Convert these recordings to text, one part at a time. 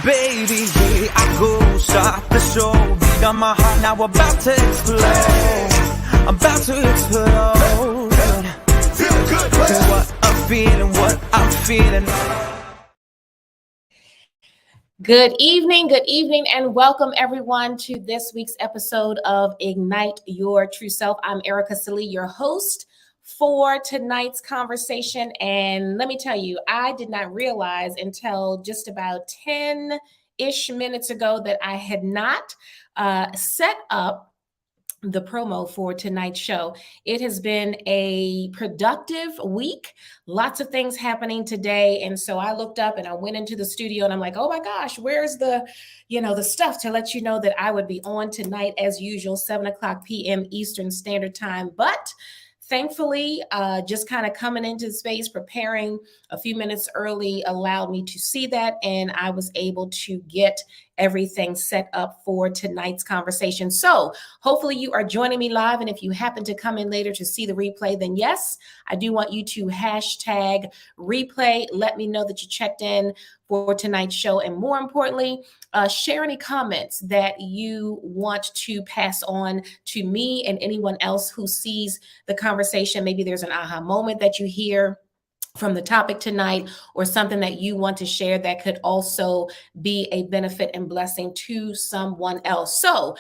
Baby, here I go, start the show. Beat on my heart, now about to explode. I'm about to explode. Feel good, what I'm feeling. Good evening, and welcome everyone to this week's episode of Ignite Your True Self. I'm Ericka Sallee, your host for tonight's conversation. And let me tell you, I did not realize until just about 10-ish minutes ago that I had not set up the promo for tonight's show. It has been a productive week, lots of things happening today. And so I looked up and I went into the studio and I'm like, oh my gosh, where's the stuff to let you know that I would be on tonight as usual, 7:00 p.m. Eastern Standard Time. But thankfully, just kind of coming into the space, preparing a few minutes early allowed me to see that. And I was able to get everything set up for tonight's conversation. So hopefully you are joining me live. And if you happen to come in later to see the replay, then yes, I do want you to hashtag replay. Let me know that you checked in for tonight's show. And more importantly, share any comments that you want to pass on to me and anyone else who sees the conversation. Maybe there's an aha moment that you hear from the topic tonight, or something that you want to share that could also be a benefit and blessing to someone else. So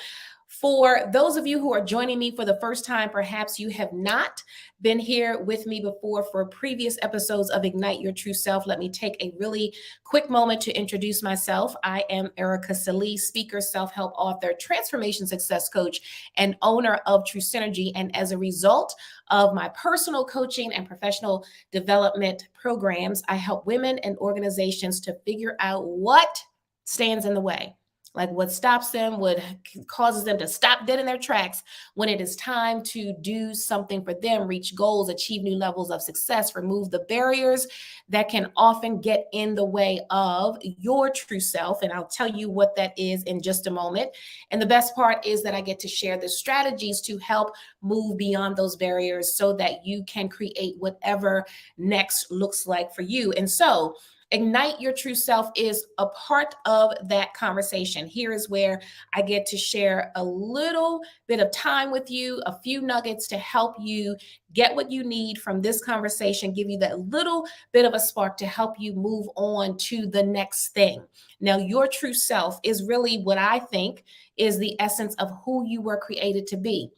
for those of you who are joining me for the first time, perhaps you have not been here with me before for previous episodes of Ignite Your True Self, let me take a really quick moment to introduce myself. I am Ericka Sallee, speaker, self-help author, transformation success coach, and owner of True Synergy. And as a result of my personal coaching and professional development programs, I help women and organizations to figure out what stands in the way. Like what stops them, what causes them to stop dead in their tracks when it is time to do something for them, reach goals, achieve new levels of success, remove the barriers that can often get in the way of your true self. And I'll tell you what that is in just a moment. And the best part is that I get to share the strategies to help move beyond those barriers so that you can create whatever next looks like for you. And so Ignite Your True Self is a part of that conversation. Here is where I get to share a little bit of time with you, a few nuggets to help you get what you need from this conversation, give you that little bit of a spark to help you move on to the next thing. Now, your true self is really what I think is the essence of who you were created to be.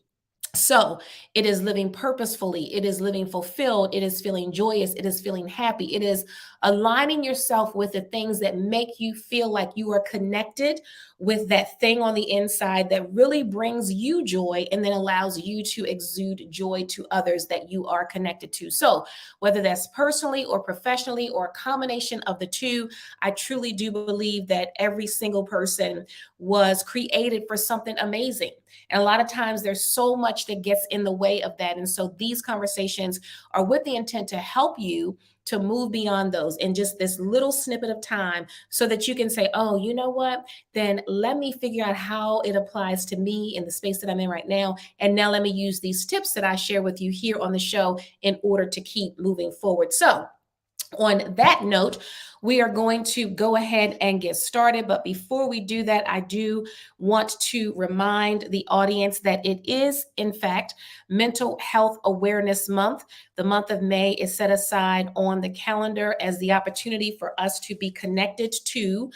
So it is living purposefully, it is living fulfilled, it is feeling joyous, it is feeling happy, it is aligning yourself with the things that make you feel like you are connected with that thing on the inside that really brings you joy and then allows you to exude joy to others that you are connected to. So whether that's personally or professionally or a combination of the two, I truly do believe that every single person was created for something amazing. And a lot of times there's so much that gets in the way of that. And so these conversations are with the intent to help you to move beyond those in just this little snippet of time so that you can say, oh, you know what? Then let me figure out how it applies to me in the space that I'm in right now. And now let me use these tips that I share with you here on the show in order to keep moving forward. So on that note, we are going to go ahead and get started. But before we do that, I do want to remind the audience that it is, in fact, Mental Health Awareness Month. The month of May is set aside on the calendar as the opportunity for us to be connected to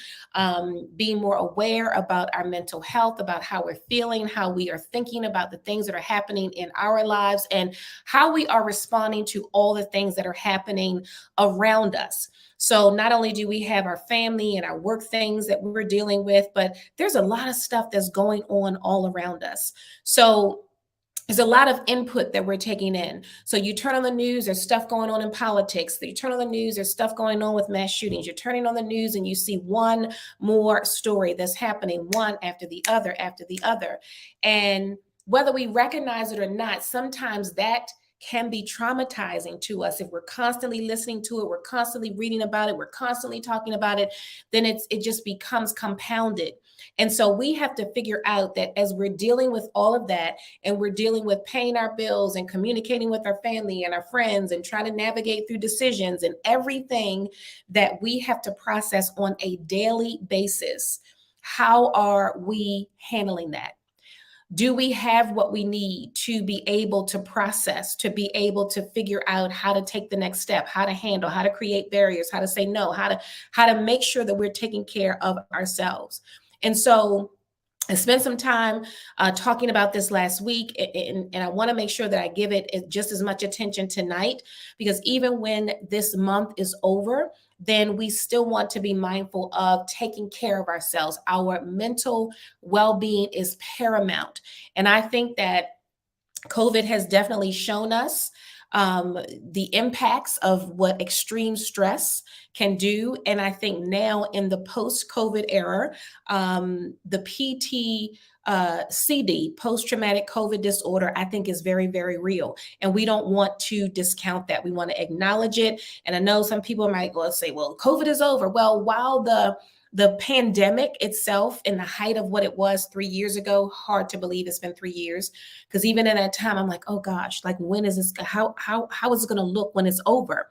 being more aware about our mental health, about how we're feeling, how we are thinking about the things that are happening in our lives, and how we are responding to all the things that are happening around us. So not only do we have our family and our work things that we're dealing with, but there's a lot of stuff that's going on all around us. So there's a lot of input that we're taking in. So you turn on the news, there's stuff going on in politics. You turn on the news, there's stuff going on with mass shootings. You're turning on the news and you see one more story that's happening, one after the other, after the other. And whether we recognize it or not, sometimes that can be traumatizing to us. If we're constantly listening to it, we're constantly reading about it, we're constantly talking about it, then it just becomes compounded. And so we have to figure out that as we're dealing with all of that, and we're dealing with paying our bills and communicating with our family and our friends and trying to navigate through decisions and everything that we have to process on a daily basis, how are we handling that? Do we have what we need to be able to process, to be able to figure out how to take the next step, how to handle, how to create barriers, how to say no, how to make sure that we're taking care of ourselves? And so I spent some time talking about this last week, and I want to make sure that I give it just as much attention tonight, because even when this month is over, then we still want to be mindful of taking care of ourselves. Our mental well-being is paramount. And I think that COVID has definitely shown us the impacts of what extreme stress can do. And I think now in the post-COVID era, the PTCD, post-traumatic COVID disorder, I think is very, very real. And we don't want to discount that. We want to acknowledge it. And I know some people might go and say, well, COVID is over. Well, while the pandemic itself, in the height of what it was 3 years ago, hard to believe it's been 3 years. Because even in that time, I'm like, oh gosh, like when is this, how is it going to look when it's over?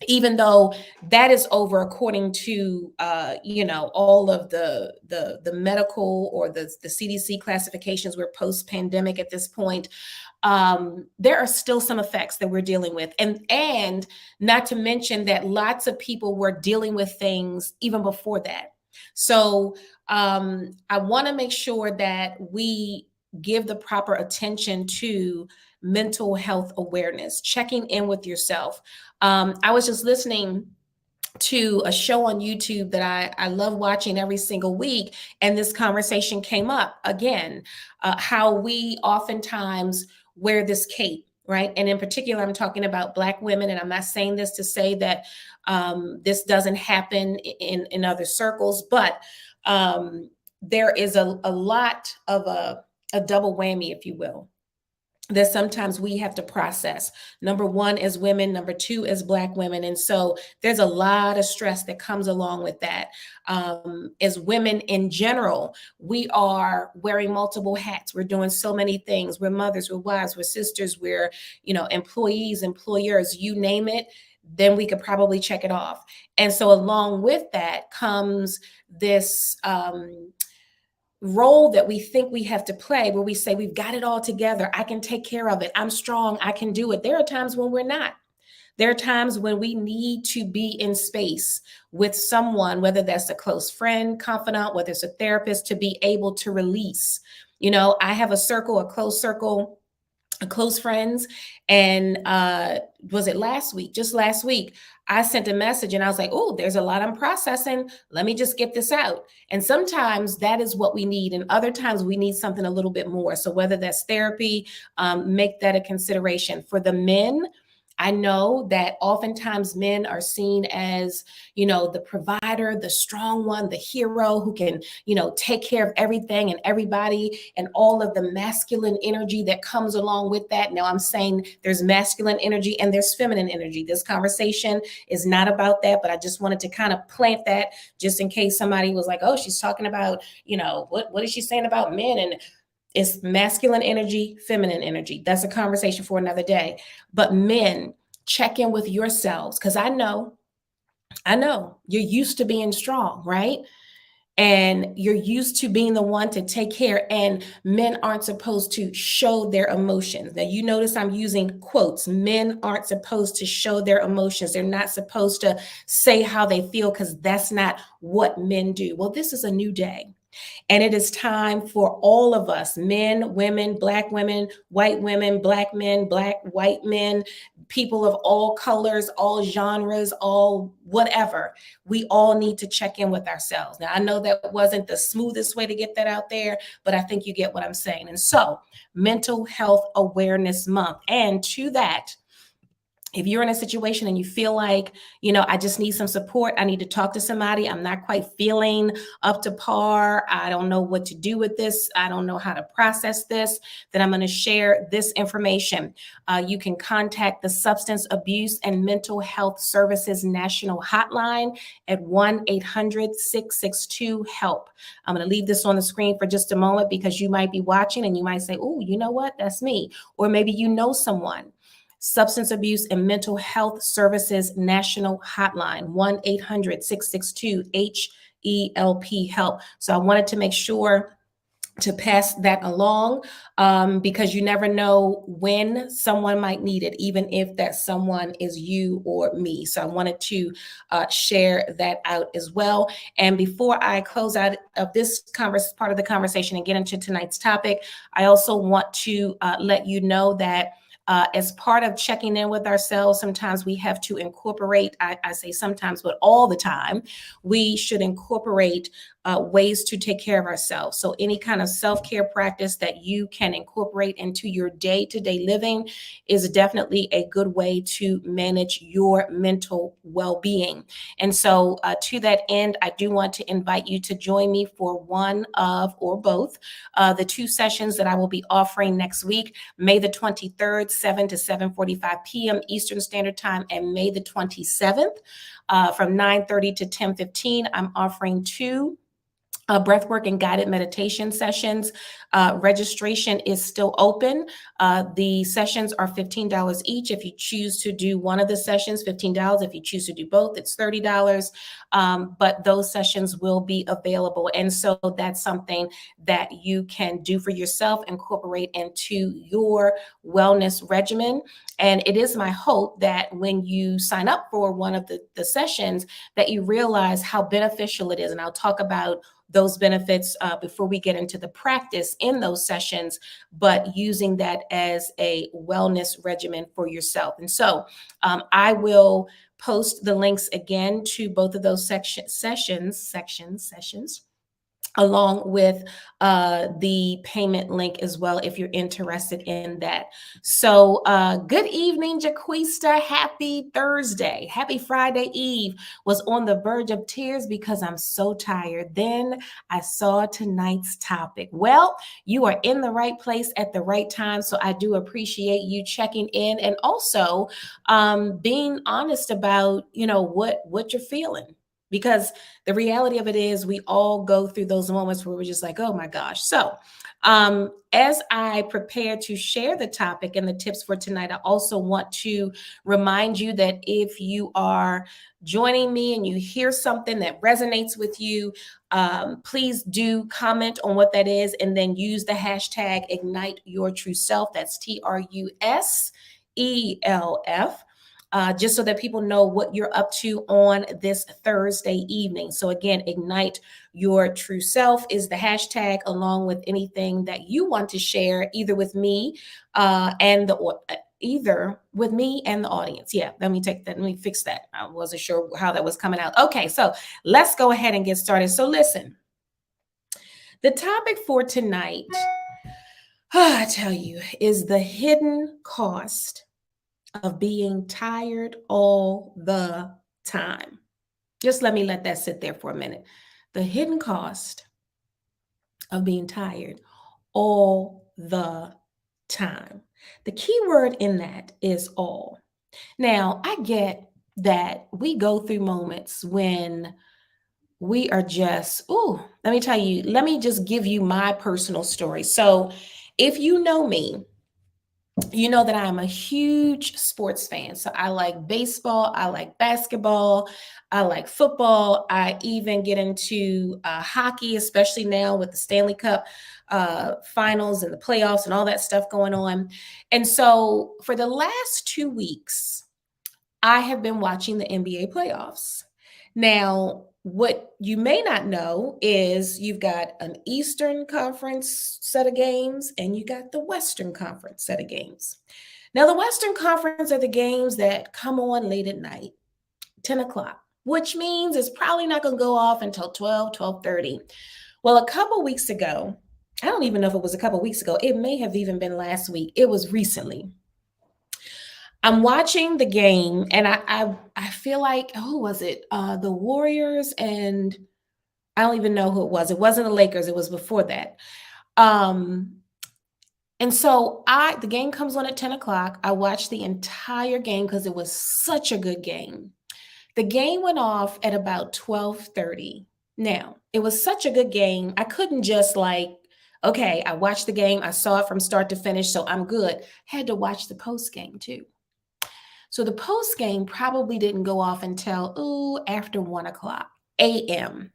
Even though that is over according to all of the medical or the CDC classifications, we're post-pandemic at this point. There are still some effects that we're dealing with, and not to mention that lots of people were dealing with things even before that. So I want to make sure that we give the proper attention to mental health awareness, checking in with yourself. I was just listening to a show on YouTube that I love watching every single week, and this conversation came up again, how we oftentimes wear this cape, right? And in particular, I'm talking about Black women, and I'm not saying this to say that this doesn't happen in other circles, but there is a lot of a double whammy, if you will, that sometimes we have to process. Number one, as women. Number two, as Black women. And so there's a lot of stress that comes along with that. As women in general, we are wearing multiple hats. We're doing so many things. We're mothers, we're wives, we're sisters, we're, employees, employers, you name it, then we could probably check it off. And so along with that comes this role that we think we have to play, where we say, we've got it all together. I can take care of it. I'm strong. I can do it. There are times when we're not. There are times when we need to be in space with someone, whether that's a close friend, confidant, whether it's a therapist, to be able to release. I have a close circle, close friends. And was it last week? Just last week, I sent a message and I was like, oh, there's a lot I'm processing. Let me just get this out. And sometimes that is what we need. And other times we need something a little bit more. So whether that's therapy, make that a consideration. For the men, I know that oftentimes men are seen as, the provider, the strong one, the hero who can, take care of everything and everybody, and all of the masculine energy that comes along with that. Now, I'm saying there's masculine energy and there's feminine energy. This conversation is not about that, but I just wanted to kind of plant that just in case somebody was like, oh, she's talking about, what is she saying about men? And it's masculine energy, feminine energy. That's a conversation for another day. But men, check in with yourselves, because I know you're used to being strong, right? And you're used to being the one to take care. And men aren't supposed to show their emotions. Now, you notice I'm using quotes. Men aren't supposed to show their emotions. They're not supposed to say how they feel, because that's not what men do. Well, this is a new day. And it is time for all of us, men, women, Black women, white women, Black men, Black, white men, people of all colors, all genres, all whatever. We all need to check in with ourselves. Now, I know that wasn't the smoothest way to get that out there, but I think you get what I'm saying. And so, Mental Health Awareness Month. And to that, If you're in a situation and you feel like, I just need some support, I need to talk to somebody, I'm not quite feeling up to par, I don't know what to do with this, I don't know how to process this, then I'm going to share this information. You can contact the Substance Abuse and Mental Health Services National Hotline at 1-800-662-HELP. I'm going to leave this on the screen for just a moment because you might be watching and you might say, oh, you know what, that's me. Or maybe you know someone. Substance Abuse and Mental Health Services National Hotline, 1-800-662-HELP, HELP. So I wanted to make sure to pass that along because you never know when someone might need it, even if that someone is you or me. So I wanted to share that out as well. And before I close out of this part of the conversation and get into tonight's topic, I also want to let you know that as part of checking in with ourselves, sometimes we have to incorporate, I say sometimes, but all the time, we should incorporate ways to take care of ourselves. So any kind of self-care practice that you can incorporate into your day-to-day living is definitely a good way to manage your mental well-being. And so to that end, I do want to invite you to join me for one of or both the 2 sessions that I will be offering next week, May the 23rd, 7 to 7:45 p.m. Eastern Standard Time, and May the 27th from 9:30 to 10:15. I'm offering 2 breathwork and guided meditation sessions. Registration is still open. The sessions are $15 each. If you choose to do one of the sessions, $15. If you choose to do both, it's $30. But those sessions will be available. And so that's something that you can do for yourself, incorporate into your wellness regimen. And it is my hope that when you sign up for one of the sessions, that you realize how beneficial it is. And I'll talk about those benefits before we get into the practice in those sessions, but using that as a wellness regimen for yourself. And so I will post the links again to both of those sessions, along with the payment link as well, if you're interested in that. So good evening, Jaquista. Happy Thursday. Happy Friday Eve. Was on the verge of tears because I'm so tired. Then I saw tonight's topic. Well, you are in the right place at the right time. So I do appreciate you checking in and also being honest about, what you're feeling. Because the reality of it is we all go through those moments where we're just like, oh my gosh. So as I prepare to share the topic and the tips for tonight, I also want to remind you that if you are joining me and you hear something that resonates with you, please do comment on what that is and then use the hashtag Ignite Your True Self. That's TRUSELF. Just so that people know what you're up to on this Thursday evening. So again, Ignite Your True Self is the hashtag, along with anything that you want to share, either with me and the audience. Yeah, let me fix that. I wasn't sure how that was coming out. Okay, so let's go ahead and get started. So listen, the topic for tonight, I tell you, is the hidden cost of being tired all the time. Just let that sit there for a minute. The hidden cost of being tired all the time. The key word in that is all. Now, I get that we go through moments when we are just, let me just give you my personal story. So if you know me, you know that I'm a huge sports fan. So I like baseball, I like basketball, I like football. I even get into hockey, especially now with the Stanley Cup finals and the playoffs and all that stuff going on. And so for the last 2 weeks, I have been watching the NBA playoffs. Now, what you may not know is you've got an Eastern Conference set of games and you got the Western Conference set of games. Now, the Western Conference are the games that come on late at night, 10 o'clock, which means it's probably not going to go off until 12:30. Well, a couple weeks ago, I don't even know if it was a couple weeks ago. It may have even been last week. It was recently. I'm watching the game, and I feel like, who was it? The Warriors, and I don't even know who it was. It wasn't the Lakers. It was before that. Um, and so the game comes on at 10 o'clock. I watched the entire game because it was such a good game. The game went off at about 12:30. Now, it was such a good game. I couldn't just like, okay, I watched the game. I saw it from start to finish, so I'm good. Had to watch the post game too. So the post game probably didn't go off until after 1 o'clock a.m.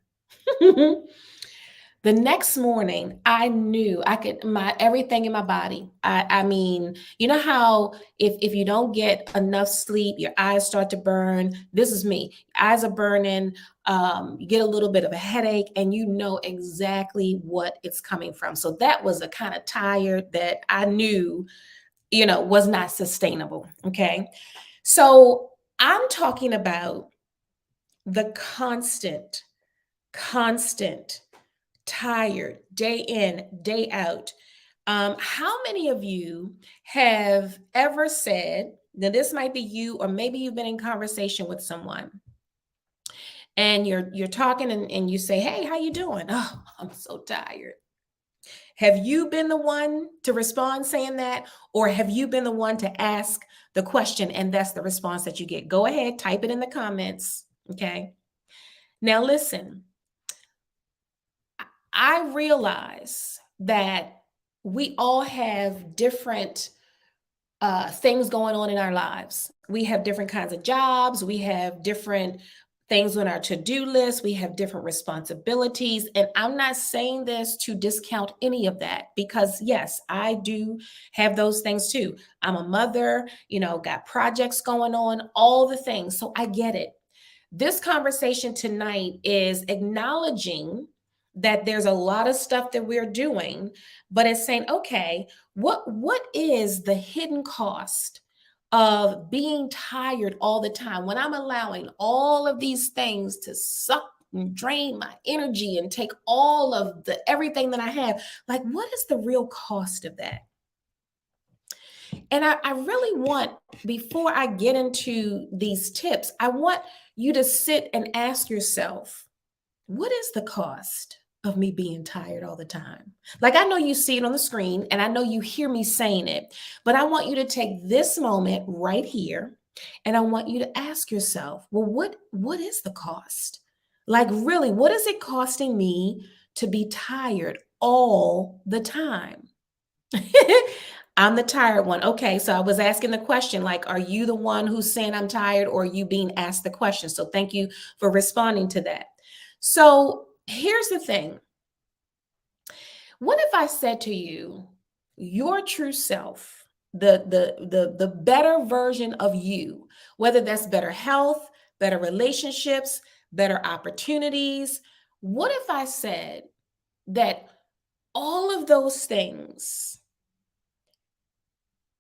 The next morning, I knew I could my everything in my body. I mean, you know how if you don't get enough sleep, your eyes start to burn. This is me. Eyes are burning. You get a little bit of a headache, and you know exactly what it's coming from. So that was a kind of tired that I knew, was not sustainable. Okay. So I'm talking about the constant, tired, day in, day out. How many of you have ever said, now this might be you, or maybe you've been in conversation with someone, and you're talking, and you say, "Hey, how you doing?" "Oh, I'm so tired." Have you been the one to respond saying that, or have you been the one to ask the question and that's the response that you get? Go ahead, type it in the comments. Okay. Now, listen, I realize that we all have different things going on in our lives. We have different kinds of jobs. We have different things on our to-do list. We have different responsibilities. And I'm not saying this to discount any of that, because yes, I do have those things too. I'm a mother, got projects going on, all the things. So I get it. This conversation tonight is acknowledging that there's a lot of stuff that we're doing, but it's saying, okay, what is the hidden cost of being tired all the time when I'm allowing all of these things to suck and drain my energy and take all of the everything that I have? Like, what is the real cost of that? And I really want, before I get into these tips, I want you to sit and ask yourself, what is the cost of me being tired all the time? Like, I know you see it on the screen and I know you hear me saying it, but I want you to take this moment right here and I want you to ask yourself, well, what is the cost? Like, really, what is it costing me to be tired all the time? I'm the tired one. Okay, so I was asking the question, like, are you the one who's saying I'm tired, or are you being asked the question? So thank you for responding to that. So here's the thing. What if I said to you, your true self, the better version of you, whether that's better health, better relationships, better opportunities? What if I said that all of those things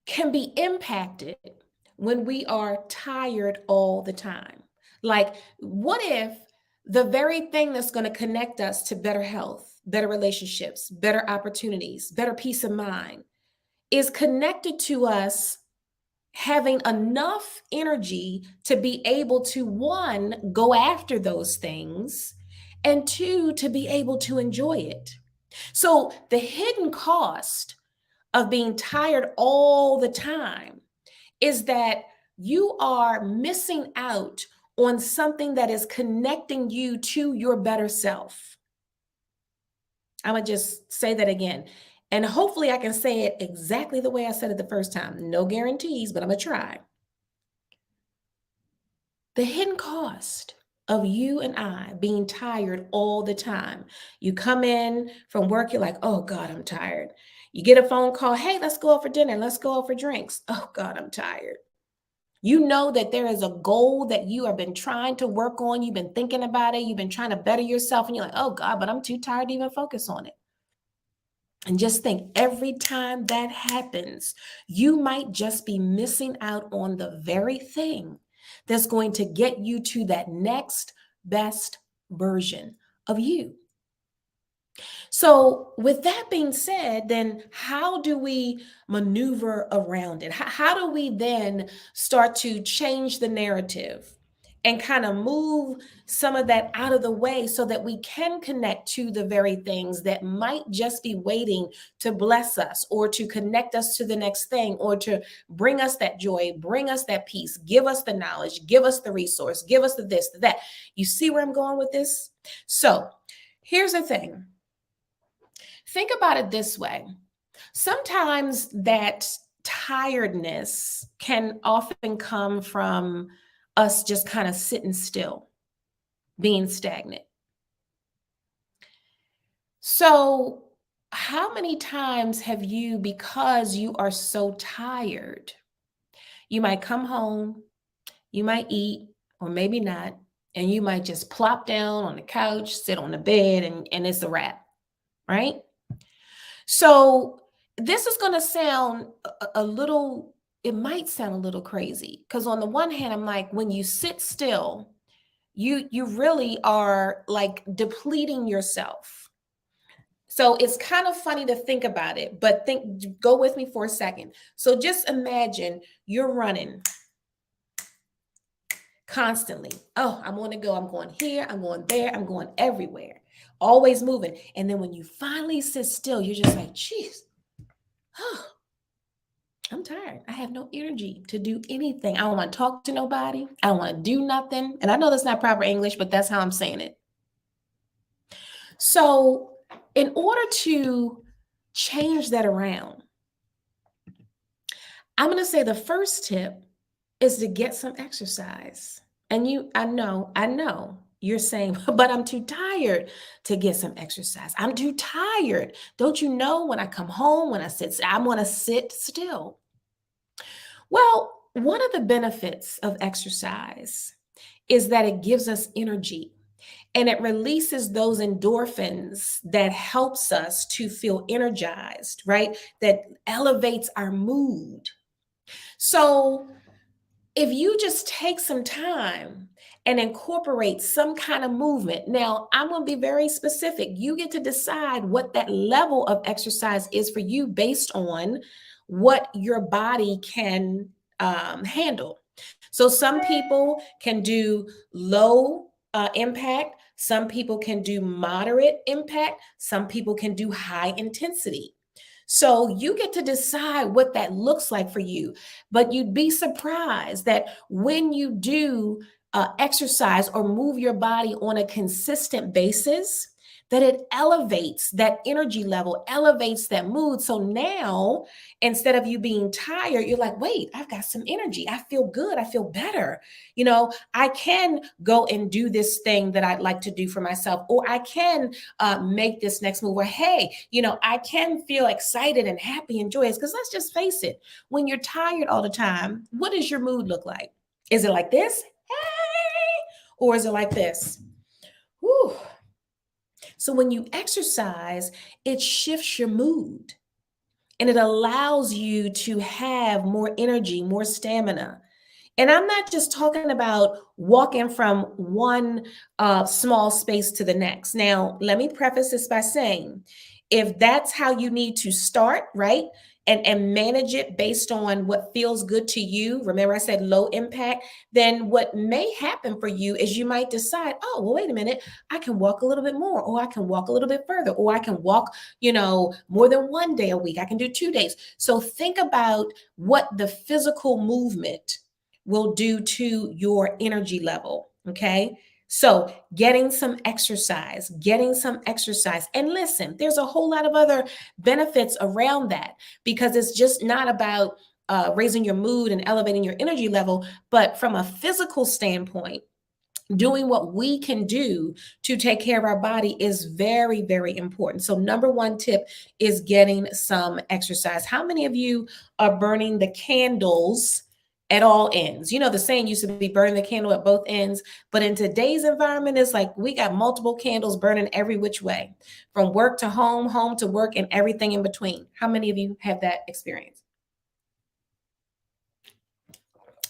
can be impacted when we are tired all the time? Like, what if the very thing that's going to connect us to better health, better relationships, better opportunities, better peace of mind is connected to us having enough energy to be able to, one, go after those things, and two, to be able to enjoy it? So the hidden cost of being tired all the time is that you are missing out on something that is connecting you to your better self. I'm going to just say that again. And hopefully I can say it exactly the way I said it the first time. No guarantees, but I'm going to try. The hidden cost of you and I being tired all the time. You come in from work, you're like, oh God, I'm tired. You get a phone call, hey, let's go out for dinner, let's go out for drinks. Oh God, I'm tired. You know that there is a goal that you have been trying to work on. You've been thinking about it. You've been trying to better yourself. And you're like, oh God, but I'm too tired to even focus on it. And just think, every time that happens, you might just be missing out on the very thing that's going to get you to that next best version of you. So, with that being said, then how do we maneuver around it? How do we then start to change the narrative and kind of move some of that out of the way so that we can connect to the very things that might just be waiting to bless us or to connect us to the next thing or to bring us that joy, bring us that peace, give us the knowledge, give us the resource, give us the this, the that. You see where I'm going with this? So, here's the thing. Think about it this way. Sometimes that tiredness can often come from us just kind of sitting still, being stagnant. So, how many times have you, because you are so tired, you might come home, you might eat, or maybe not, and you might just plop down on the couch, sit on the bed, and it's a wrap, right? So this is going to sound a little, it might sound a little crazy because on the one hand, I'm like, when you sit still, you really are like depleting yourself. So it's kind of funny to think about it, but go with me for a second. So just imagine you're running constantly. Oh, I'm on the go. I'm going here, I'm going there, I'm going everywhere, always moving. And then when you finally sit still, you're just like, geez, oh, I'm tired. I have no energy to do anything. I don't want to talk to nobody. I don't want to do nothing. And I know that's not proper English, but that's how I'm saying it. So, in order to change that around, I'm going to say the first tip is to get some exercise. And I know you're saying, but I'm too tired to get some exercise. I'm too tired. Don't you know when I come home, when I want to sit still. Well, one of the benefits of exercise is that it gives us energy and it releases those endorphins that helps us to feel energized, right? That elevates our mood. So, if you just take some time and incorporate some kind of movement, now I'm going to be very specific. You get to decide what that level of exercise is for you based on what your body can handle. So some people can do low impact, some people can do moderate impact, some people can do high intensity. So you get to decide what that looks like for you. But you'd be surprised that when you do exercise or move your body on a consistent basis, that it elevates that energy level, elevates that mood. So now, instead of you being tired, you're like, wait, I've got some energy. I feel good. I feel better. I can go and do this thing that I'd like to do for myself, or I can make this next move, or hey, I can feel excited and happy and joyous. Because let's just face it, when you're tired all the time, what does your mood look like? Is it like this? Hey, or is it like this? Whew. So when you exercise, it shifts your mood and it allows you to have more energy, more stamina. And I'm not just talking about walking from one small space to the next. Now, let me preface this by saying, if that's how you need to start, right? And manage it based on what feels good to you. Remember, I said low impact. Then what may happen for you is you might decide, oh, well, wait a minute, I can walk a little bit more, or I can walk a little bit further, or I can walk, more than one day a week. I can do 2 days. So think about what the physical movement will do to your energy level. Okay. So getting some exercise. And listen, there's a whole lot of other benefits around that because it's just not about raising your mood and elevating your energy level, but from a physical standpoint, doing what we can do to take care of our body is very, very important. So, number one tip is getting some exercise. How many of you are burning the candles at all ends? The saying used to be burning the candle at both ends, but in today's environment, it's like we got multiple candles burning every which way, from work to home, home to work, and everything in between. How many of you have that experience?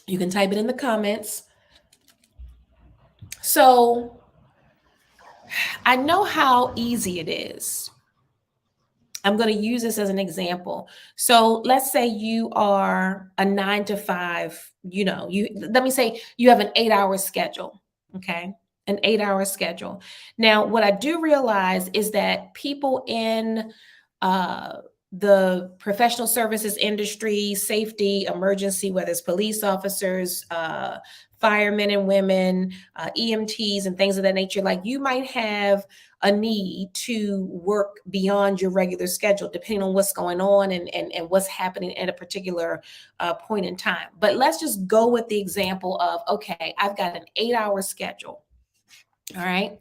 You can type it in the comments. So, I know how easy it is. I'm going to use this as an example. So let's say you are a 9 to 5, let me say you have an 8-hour schedule. Okay. An 8-hour schedule. Now, what I do realize is that people in uh, the professional services industry, safety, emergency, whether it's police officers, firemen and women, EMTs, and things of that nature, like you might have a need to work beyond your regular schedule, depending on what's going on and what's happening at a particular point in time. But let's just go with the example of, okay, I've got an 8-hour schedule. All right.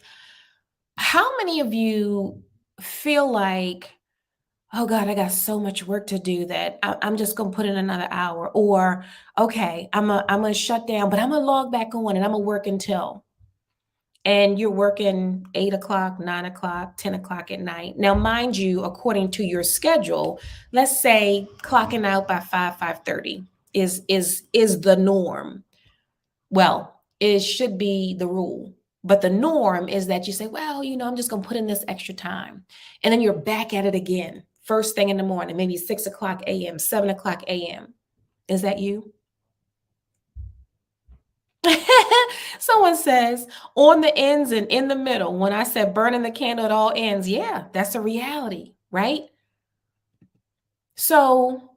How many of you feel like, oh God, I got so much work to do that I'm just going to put in another hour? Or, okay, I'm going to shut down, but I'm going to log back on and I'm going to work until. And you're working 8 o'clock, 9 o'clock, 10 o'clock at night. Now, mind you, according to your schedule, let's say clocking out by 5:30 is the norm. Well, it should be the rule. But the norm is that you say, well, I'm just going to put in this extra time. And then you're back at it again, first thing in the morning, maybe 6 o'clock a.m., 7 o'clock a.m. Is that you? Someone says on the ends and in the middle. When I said burning the candle at all ends, yeah, that's a reality, right? So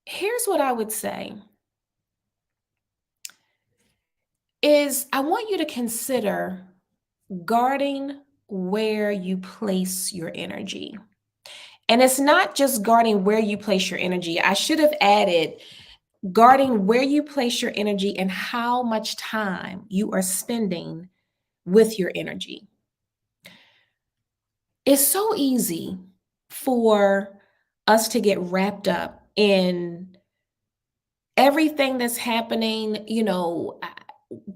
here's what I would say is I want you to consider guarding where you place your energy. And it's not just guarding where you place your energy. I should have added guarding where you place your energy and how much time you are spending with your energy. It's so easy for us to get wrapped up in everything that's happening,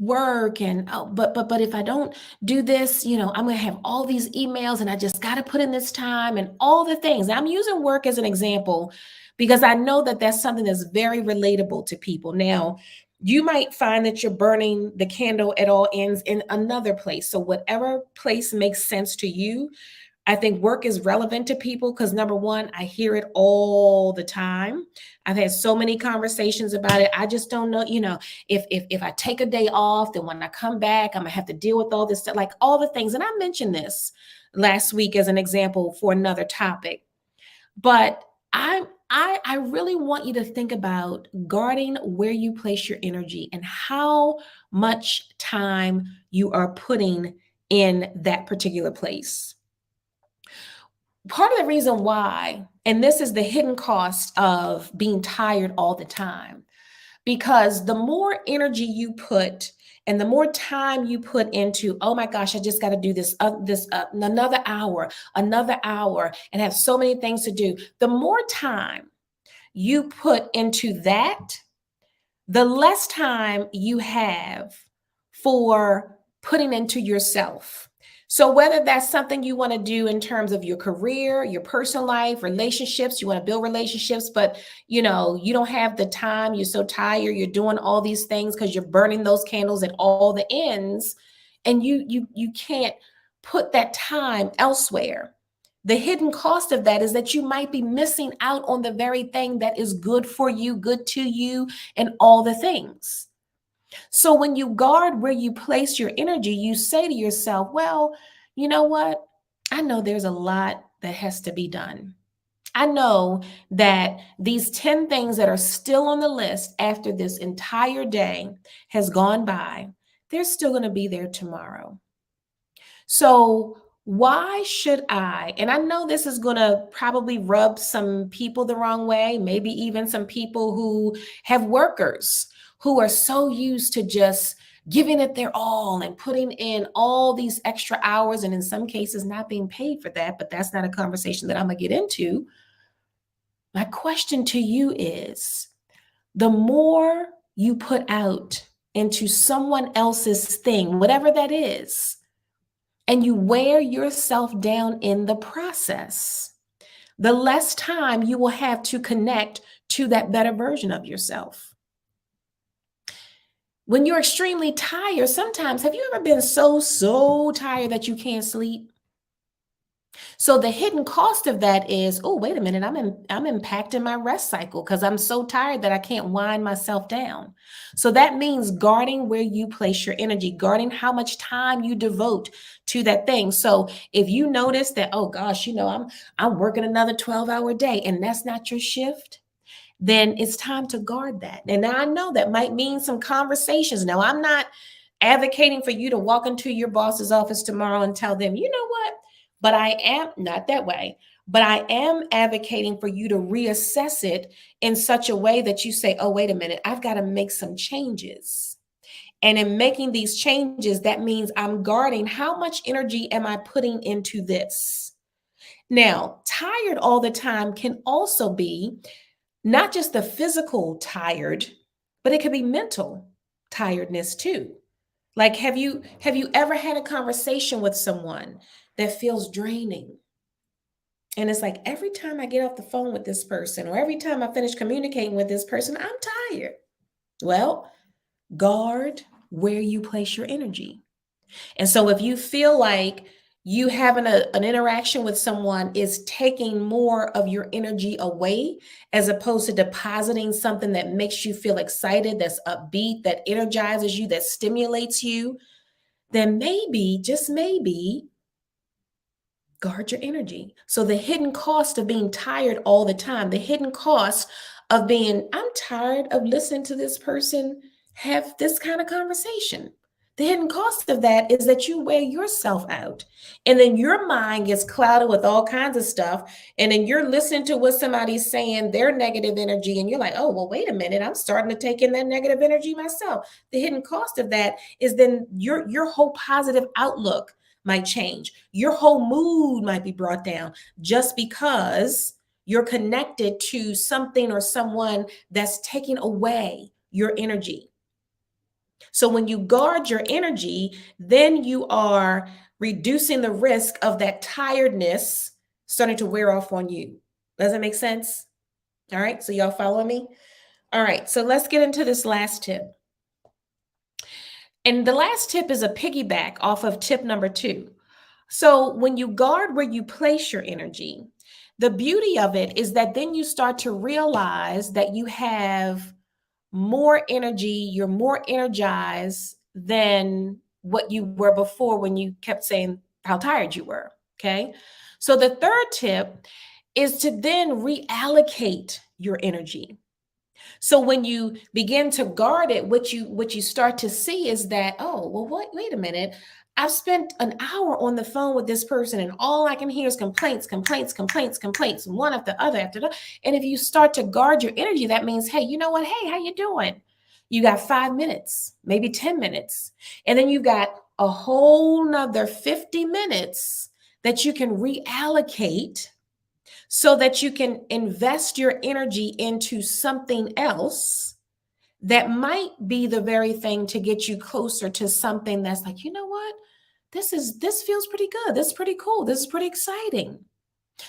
work and oh, but if I don't do this, I'm gonna have all these emails and I just got to put in this time and all the things. I'm using work as an example because I know that that's something that's very relatable to people. Now, you might find that you're burning the candle at all ends in another place. So whatever place makes sense to you. I think work is relevant to people because number one, I hear it all the time. I've had so many conversations about it. I just don't know, if I take a day off, then when I come back, I'm gonna have to deal with all this stuff, like all the things. And I mentioned this last week as an example for another topic. But I really want you to think about guarding where you place your energy and how much time you are putting in that particular place. Part of the reason why, and this is the hidden cost of being tired all the time, because the more energy you put and the more time you put into, oh my gosh, I just got to do this, another hour, and have so many things to do. The more time you put into that, the less time you have for putting into yourself. So whether that's something you want to do in terms of your career, your personal life, relationships, you want to build relationships, but you don't have the time, you're so tired, you're doing all these things because you're burning those candles at all the ends, and you can't put that time elsewhere. The hidden cost of that is that you might be missing out on the very thing that is good for you, good to you, and all the things. So when you guard where you place your energy, you say to yourself, well, you know what? I know there's a lot that has to be done. I know that these 10 things that are still on the list after this entire day has gone by, they're still going to be there tomorrow. So why should I? And I know this is going to probably rub some people the wrong way, maybe even some people who have workers who are so used to just giving it their all and putting in all these extra hours, and in some cases not being paid for that, but that's not a conversation that I'm going to get into. My question to you is, the more you put out into someone else's thing, whatever that is, and you wear yourself down in the process, the less time you will have to connect to that better version of yourself. When you're extremely tired, sometimes, have you ever been so tired that you can't sleep? So the hidden cost of that is, oh, wait a minute, I'm impacting my rest cycle because I'm so tired that I can't wind myself down. So that means guarding where you place your energy, guarding how much time you devote to that thing. So if you notice that, oh gosh, I'm working another 12-hour day and that's not your shift, then it's time to guard that. And now I know that might mean some conversations. Now, I'm not advocating for you to walk into your boss's office tomorrow and tell them, you know what? But I am not that way. But I am advocating for you to reassess it in such a way that you say, oh, wait a minute, I've got to make some changes. And in making these changes, that means I'm guarding how much energy am I putting into this. Now, tired all the time can also be not just the physical tired, but it could be mental tiredness too. Like, have you ever had a conversation with someone that feels draining? And it's like every time I get off the phone with this person or every time I finish communicating with this person, I'm tired. Well, guard where you place your energy. And so if you feel like you having an interaction with someone is taking more of your energy away, as opposed to depositing something that makes you feel excited, that's upbeat, that energizes you, that stimulates you, then maybe, just maybe, guard your energy. So the hidden cost of being tired all the time, the hidden cost of being, I'm tired of listening to this person have this kind of conversation. The hidden cost of that is that you wear yourself out. And then your mind gets clouded with all kinds of stuff. And then you're listening to what somebody's saying, their negative energy. And you're like, oh, well, wait a minute. I'm starting to take in that negative energy myself. The hidden cost of that is then your whole positive outlook might change. Your whole mood might be brought down just because you're connected to something or someone that's taking away your energy. So when you guard your energy, then you are reducing the risk of that tiredness starting to wear off on you. Does that make sense? All right. So y'all follow me? All right. So let's get into this last tip. And the last tip is a piggyback off of tip number 2. So when you guard where you place your energy, the beauty of it is that then you start to realize that you have more energy, you're more energized than what you were before when you kept saying how tired you were. Okay. So the third tip is to then reallocate your energy. So when you begin to guard it, what you start to see is that, oh, well, wait a minute. I've spent an hour on the phone with this person and all I can hear is complaints, one after the other after the. And if you start to guard your energy, that means, hey, you know what? Hey, how you doing? You got 5 minutes, maybe 10 minutes. And then you've got a whole nother 50 minutes that you can reallocate so that you can invest your energy into something else that might be the very thing to get you closer to something that's like, you know what? This feels pretty good. This is pretty cool. This is pretty exciting.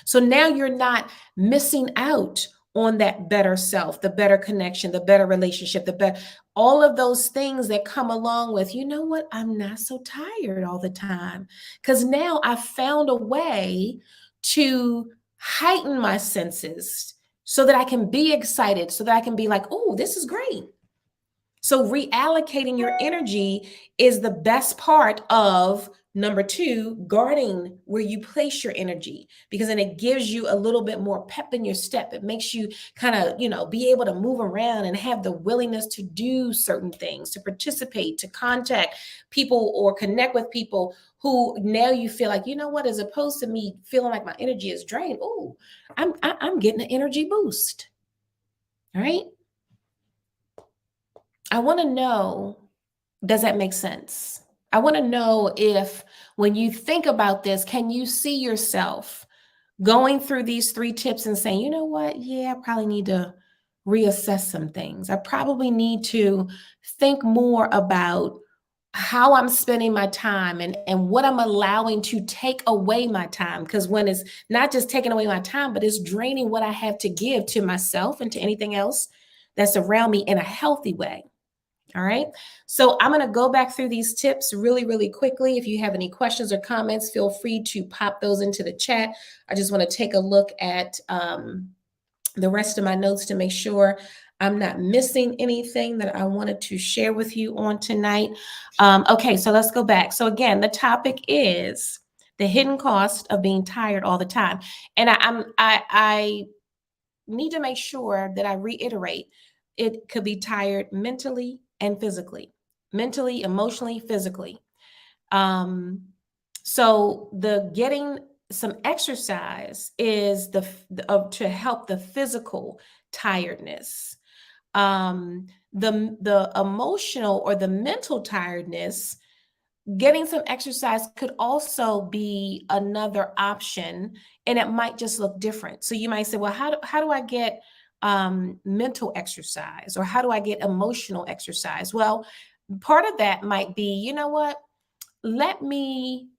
So now you're not missing out on that better self, the better connection, the better relationship, the better, all of those things that come along with, you know what? I'm not so tired all the time because now I found a way to heighten my senses so that I can be excited, so that I can be like, oh, this is great. So reallocating your energy is the best part of number 2, guarding where you place your energy, because then it gives you a little bit more pep in your step. It makes you kind of, be able to move around and have the willingness to do certain things, to participate, to contact people or connect with people who now you feel like, you know what, as opposed to me feeling like my energy is drained. Oh, I'm getting an energy boost. All right. I want to know, does that make sense? I want to know if when you think about this, can you see yourself going through these 3 tips and saying, you know what? Yeah, I probably need to reassess some things. I probably need to think more about how I'm spending my time and what I'm allowing to take away my time. Because when it's not just taking away my time, but it's draining what I have to give to myself and to anything else that's around me in a healthy way. All right. So I'm going to go back through these tips really, really quickly. If you have any questions or comments, feel free to pop those into the chat. I just want to take a look at the rest of my notes to make sure I'm not missing anything that I wanted to share with you on tonight. Okay, so let's go back. So again, the topic is the hidden cost of being tired all the time. And I need to make sure that I reiterate it could be tired mentally and physically, mentally, emotionally, physically. So the getting some exercise is to help the physical tiredness. The emotional or the mental tiredness, getting some exercise could also be another option, and it might just look different. So you might say, well, how do I get mental exercise, or how do I get emotional exercise? Well, part of that might be, you know what, let me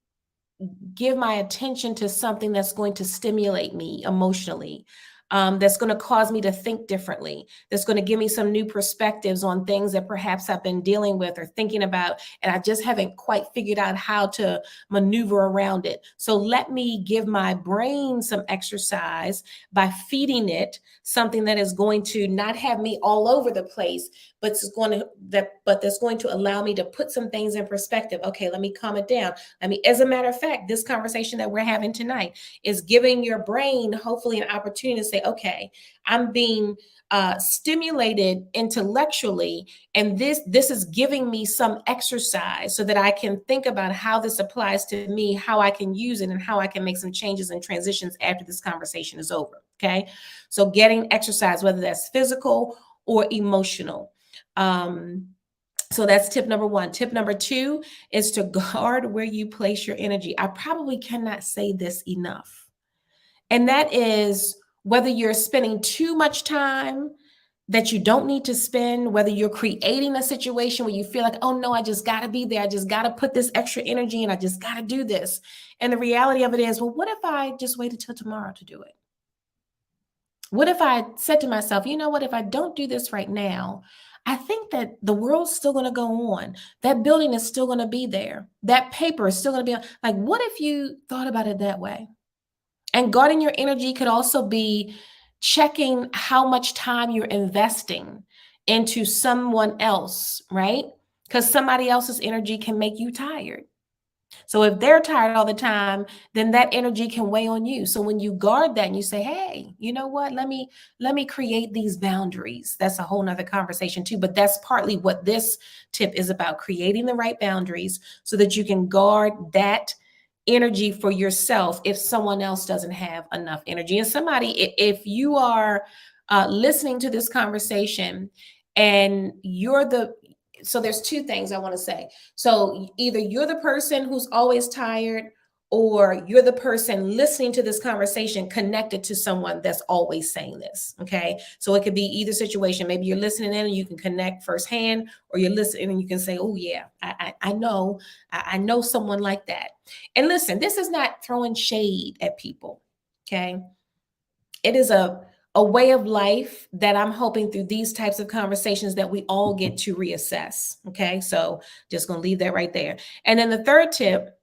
give my attention to something that's going to stimulate me emotionally, that's going to cause me to think differently, that's going to give me some new perspectives on things that perhaps I've been dealing with or thinking about, and I just haven't quite figured out how to maneuver around it. So let me give my brain some exercise by feeding it something that is going to not have me all over the place, but that's going to allow me to put some things in perspective. Okay, let me calm it down. As a matter of fact, this conversation that we're having tonight is giving your brain hopefully an opportunity to say, okay, I'm being stimulated intellectually, and this is giving me some exercise so that I can think about how this applies to me, how I can use it, and how I can make some changes and transitions after this conversation is over. Okay, so getting exercise, whether that's physical or emotional. So that's tip number one. Tip number two is to guard where you place your energy. I probably cannot say this enough. And that is whether you're spending too much time that you don't need to spend, whether you're creating a situation where you feel like, oh no, I just got to be there. I just got to put this extra energy in. I just got to do this. And the reality of it is, well, what if I just waited till tomorrow to do it? What if I said to myself, you know what, if I don't do this right now, I think that the world's still going to go on. That building is still going to be there. That paper is still going to be on. Like, what if you thought about it that way? And guarding your energy could also be checking how much time you're investing into someone else, right? Because somebody else's energy can make you tired. So if they're tired all the time, then that energy can weigh on you. So when you guard that and you say, hey, you know what, let me create these boundaries. That's a whole nother conversation too. But that's partly what this tip is about, creating the right boundaries so that you can guard that energy for yourself if someone else doesn't have enough energy. And somebody, if you are listening to this conversation and so there's two things I want to say. So either you're the person who's always tired, or you're the person listening to this conversation connected to someone that's always saying this. Okay. So it could be either situation. Maybe you're listening in and you can connect firsthand, or you're listening and you can say, oh yeah, I know someone like that. And listen, this is not throwing shade at people. Okay. It is a way of life that I'm hoping through these types of conversations that we all get to reassess. Okay. So just going to leave that right there. And then the third tip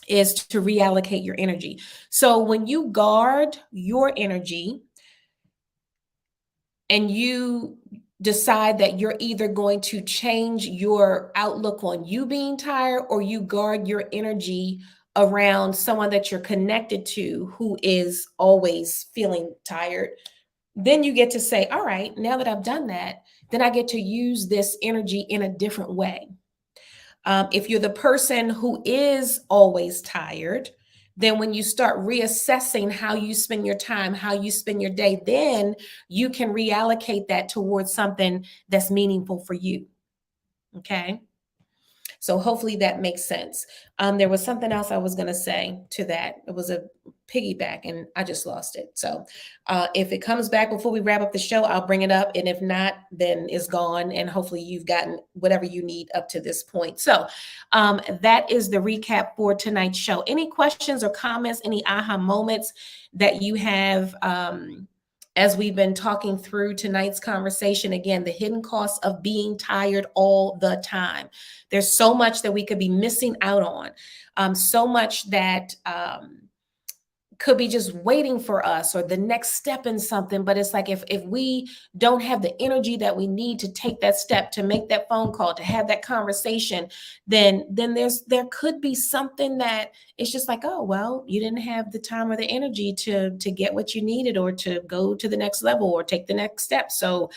is to reallocate your energy. So when you guard your energy and you decide that you're either going to change your outlook on you being tired, or you guard your energy around someone that you're connected to who is always feeling tired, then you get to say, all right, now that I've done that, then I get to use this energy in a different way. If you're the person who is always tired, then when you start reassessing how you spend your time, how you spend your day, then you can reallocate that towards something that's meaningful for you. Okay. So hopefully that makes sense. There was something else I was going to say to that. It was a piggyback and I just lost it. So if it comes back before we wrap up the show, I'll bring it up. And if not, then it's gone. And hopefully you've gotten whatever you need up to this point. So that is the recap for tonight's show. Any questions or comments, any aha moments that you have as we've been talking through tonight's conversation, again, the hidden costs of being tired all the time. There's so much that we could be missing out on, so much that could be just waiting for us or the next step in something. But it's like if we don't have the energy that we need to take that step, to make that phone call, to have that conversation, then there could be something that it's just like, oh, well, you didn't have the time or the energy to get what you needed, or to go to the next level or take the next step. So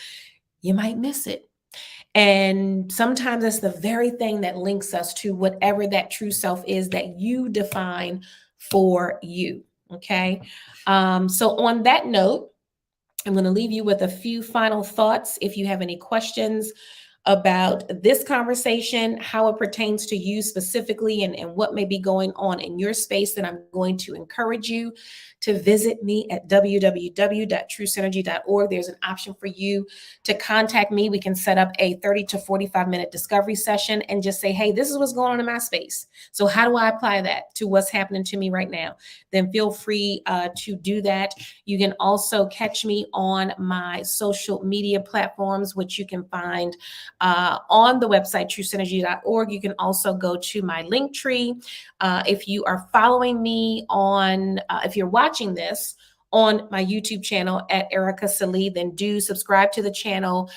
you might miss it. And sometimes it's the very thing that links us to whatever that true self is that you define for you. Okay. So on that note, I'm going to leave you with a few final thoughts. If you have any questions about this conversation, how it pertains to you specifically, and what may be going on in your space, then I'm going to encourage you to visit me at www.truesynergy.org. There's an option for you to contact me. We can set up a 30 to 45-minute discovery session and just say, hey, this is what's going on in my space. So how do I apply that to what's happening to me right now? Then feel free to do that. You can also catch me on my social media platforms, which you can find on the website, truesynergy.org. You can also go to my link tree. If you are following me on, if you're watching this on my YouTube channel at Ericka Sallee, then do subscribe to the channel.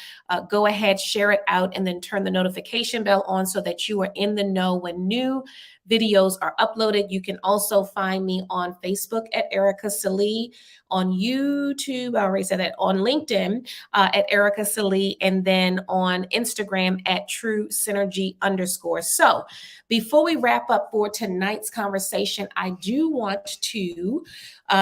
Go ahead, share it out, and then turn the notification bell on so that you are in the know when new videos are uploaded. You can also find me on Facebook at Ericka Sallee, on YouTube, I already said that, on LinkedIn at Ericka Sallee, and then on Instagram at TrueSynergy_. So before we wrap up for tonight's conversation, I do want to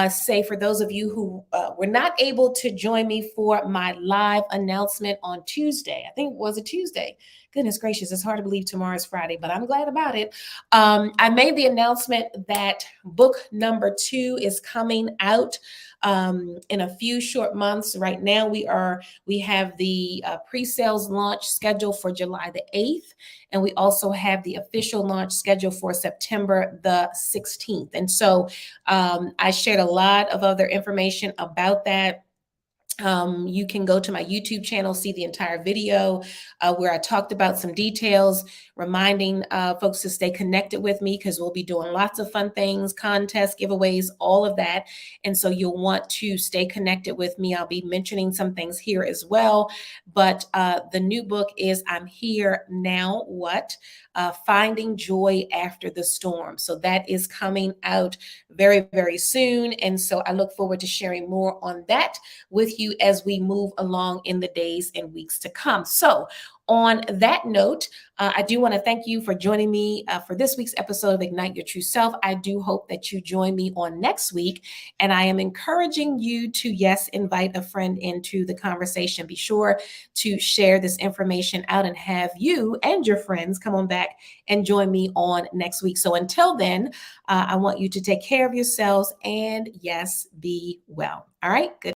say, for those of you who were not able to join me for my live announcement on Tuesday, I think it was a Tuesday. Goodness gracious, it's hard to believe tomorrow's Friday, but I'm glad about it. I made the announcement that book number 2 is coming out in a few short months. Right now, we have the pre-sales launch scheduled for July the 8th, and we also have the official launch scheduled for September the 16th. And so I shared a lot of other information about that. You can go to my YouTube channel, see the entire video where I talked about some details, reminding folks to stay connected with me, because we'll be doing lots of fun things, contests, giveaways, all of that. And so you'll want to stay connected with me. I'll be mentioning some things here as well. But the new book is I'm Here Now What? Finding Joy After the Storm. So that is coming out very, very soon. And so I look forward to sharing more on that with you as we move along in the days and weeks to come. So on that note, I do want to thank you for joining me for this week's episode of Ignite Your True Self. I do hope that you join me on next week. And I am encouraging you to, yes, invite a friend into the conversation. Be sure to share this information out and have you and your friends come on back and join me on next week. So until then, I want you to take care of yourselves and, yes, be well. All right. Good.